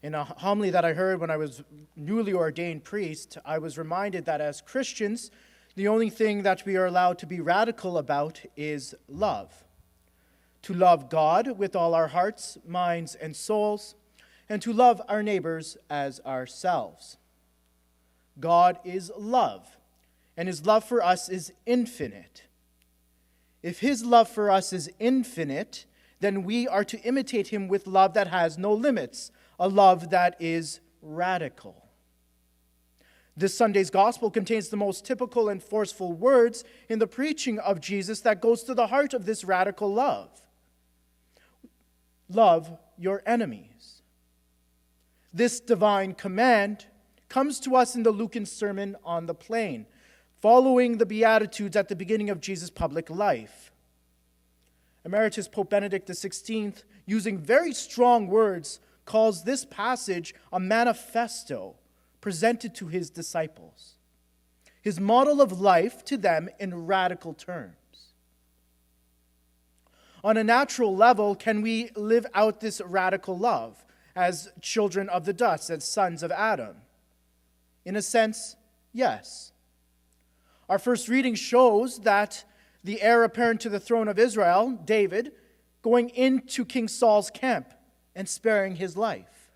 In a homily that I heard when I was newly ordained priest, I was reminded that as Christians, the only thing that we are allowed to be radical about is love. To love God with all our hearts, minds, and souls, and to love our neighbors as ourselves. God is love, and his love for us is infinite. If his love for us is infinite, then we are to imitate him with love that has no limits, a love that is radical. This Sunday's gospel contains the most typical and forceful words in the preaching of Jesus that goes to the heart of this radical love. Love your enemies. This divine command comes to us in the Lucan Sermon on the Plain, following the Beatitudes at the beginning of Jesus' public life. Emeritus Pope Benedict XVI, using very strong words, calls this passage a manifesto presented to his disciples, his model of life to them in radical terms. On a natural level, can we live out this radical love as children of the dust, as sons of Adam? In a sense, yes. Our first reading shows that the heir apparent to the throne of Israel, David, going into King Saul's camp and sparing his life.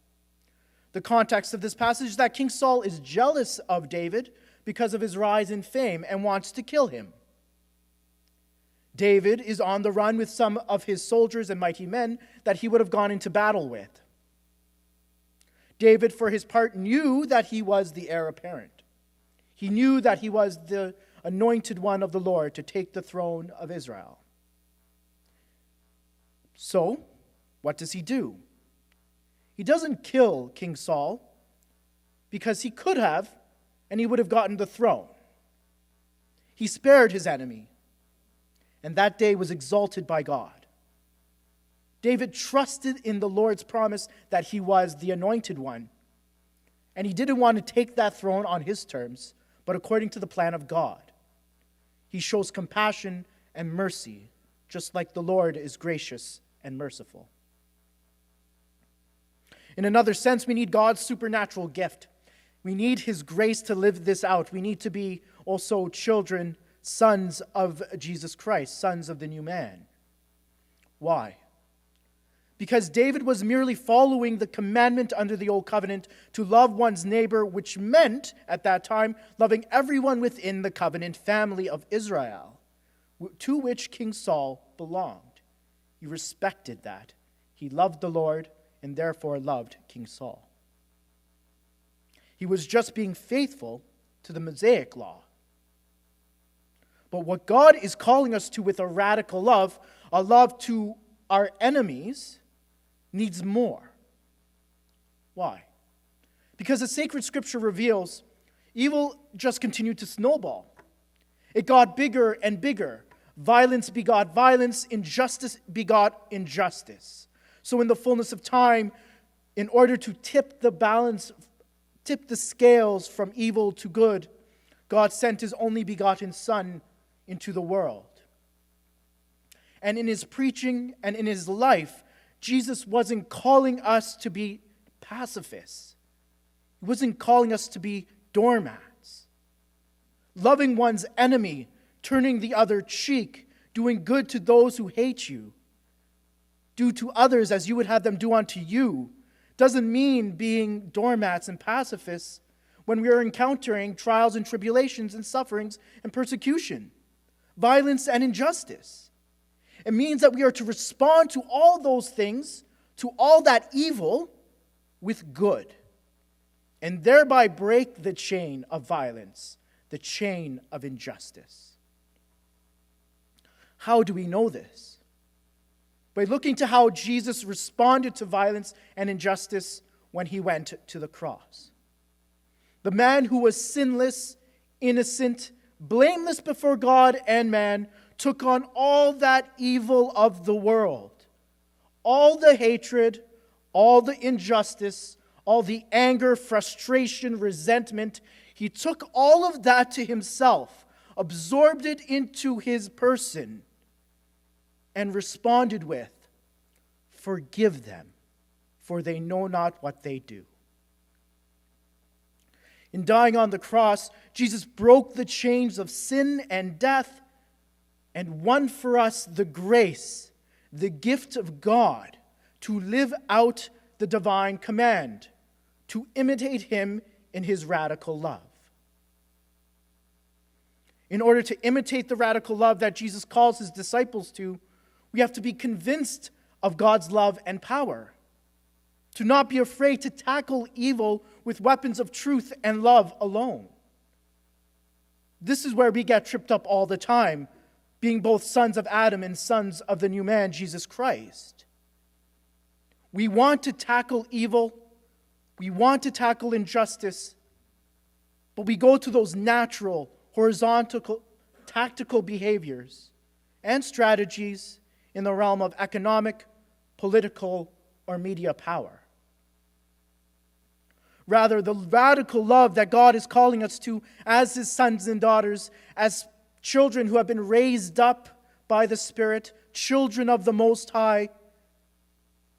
The context of this passage is that King Saul is jealous of David because of his rise in fame and wants to kill him. David is on the run with some of his soldiers and mighty men that he would have gone into battle with. David, for his part, knew that he was the heir apparent. He knew that he was the anointed one of the Lord to take the throne of Israel. So, what does he do? He doesn't kill King Saul because he could have, and he would have gotten the throne. He spared his enemy, and that day was exalted by God. David trusted in the Lord's promise that he was the anointed one, and he didn't want to take that throne on his terms, but according to the plan of God. He shows compassion and mercy, just like the Lord is gracious and merciful. In another sense, we need God's supernatural gift. We need his grace to live this out. We need to be also children, sons of Jesus Christ, sons of the new man. Why? Because David was merely following the commandment under the Old Covenant to love one's neighbor, which meant, at that time, loving everyone within the covenant family of Israel, to which King Saul belonged. He respected that. He loved the Lord and therefore loved King Saul. He was just being faithful to the Mosaic law. But what God is calling us to with a radical love, a love to our enemies, needs more. Why? Because the sacred scripture reveals evil just continued to snowball. It got bigger and bigger. Violence begot violence, injustice begot injustice. So in the fullness of time, in order to tip the scales from evil to good, God sent his only begotten Son into the world. And in his preaching and in his life, Jesus wasn't calling us to be pacifists. He wasn't calling us to be doormats. Loving one's enemy, turning the other cheek, doing good to those who hate you, do to others as you would have them do unto you, doesn't mean being doormats and pacifists when we are encountering trials and tribulations and sufferings and persecution, violence and injustice. It means that we are to respond to all those things, to all that evil, with good, and thereby break the chain of violence, the chain of injustice. How do we know this? By looking to how Jesus responded to violence and injustice when he went to the cross. The man who was sinless, innocent, blameless before God and man, took on all that evil of the world, all the hatred, all the injustice, all the anger, frustration, resentment. He took all of that to himself, absorbed it into his person, and responded with, "Forgive them, for they know not what they do. In dying on the cross, Jesus broke the chains of sin and death and won for us the grace, the gift of God, to live out the divine command, to imitate him in his radical love. In order to imitate the radical love that Jesus calls his disciples to, we have to be convinced of God's love and power, to not be afraid to tackle evil with weapons of truth and love alone. This is where we get tripped up all the time, being both sons of Adam and sons of the new man, Jesus Christ. We want to tackle evil, we want to tackle injustice, but we go to those natural, horizontal, tactical behaviors and strategies in the realm of economic, political, or media power. Rather, the radical love that God is calling us to as his sons and daughters, as children who have been raised up by the Spirit, children of the Most High,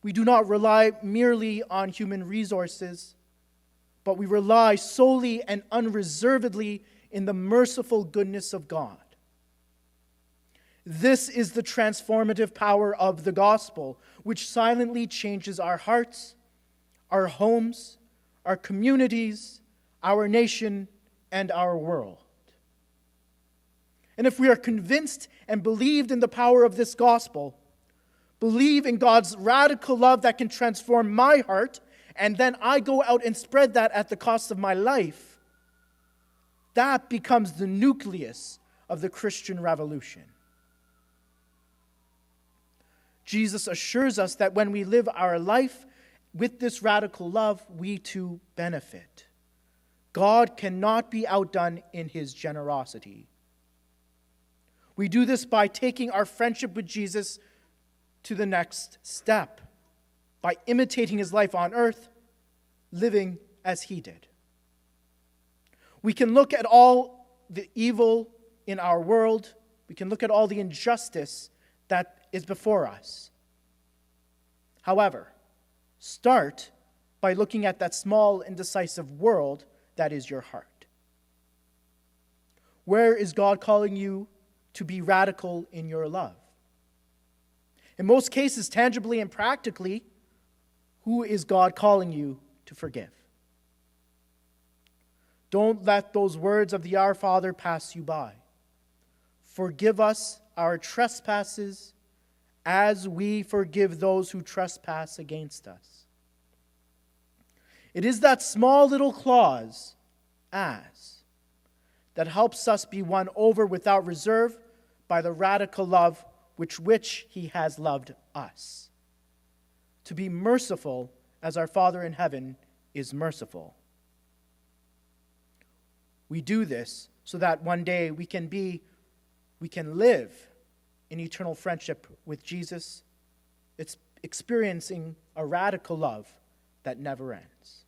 we do not rely merely on human resources, but we rely solely and unreservedly in the merciful goodness of God. This is the transformative power of the gospel, which silently changes our hearts, our homes, our communities, our nation, and our world. And if we are convinced and believed in the power of this gospel, believe in God's radical love that can transform my heart, and then I go out and spread that at the cost of my life, that becomes the nucleus of the Christian revolution. Jesus assures us that when we live our life with this radical love, we too benefit. God cannot be outdone in his generosity. We do this by taking our friendship with Jesus to the next step, by imitating his life on earth, living as he did. We can look at all the evil in our world. We can look at all the injustice that is before us. However, start by looking at that small, indecisive world that is your heart. Where is God calling you to be radical in your love? In most cases, tangibly and practically, who is God calling you to forgive? Don't let those words of the Our Father pass you by. Forgive us our trespasses as we forgive those who trespass against us. It is that small little clause, as, that helps us be won over without reserve by the radical love with which he has loved us. To be merciful as our Father in heaven is merciful. We do this so that one day we can live in eternal friendship with Jesus. It's experiencing a radical love that never ends.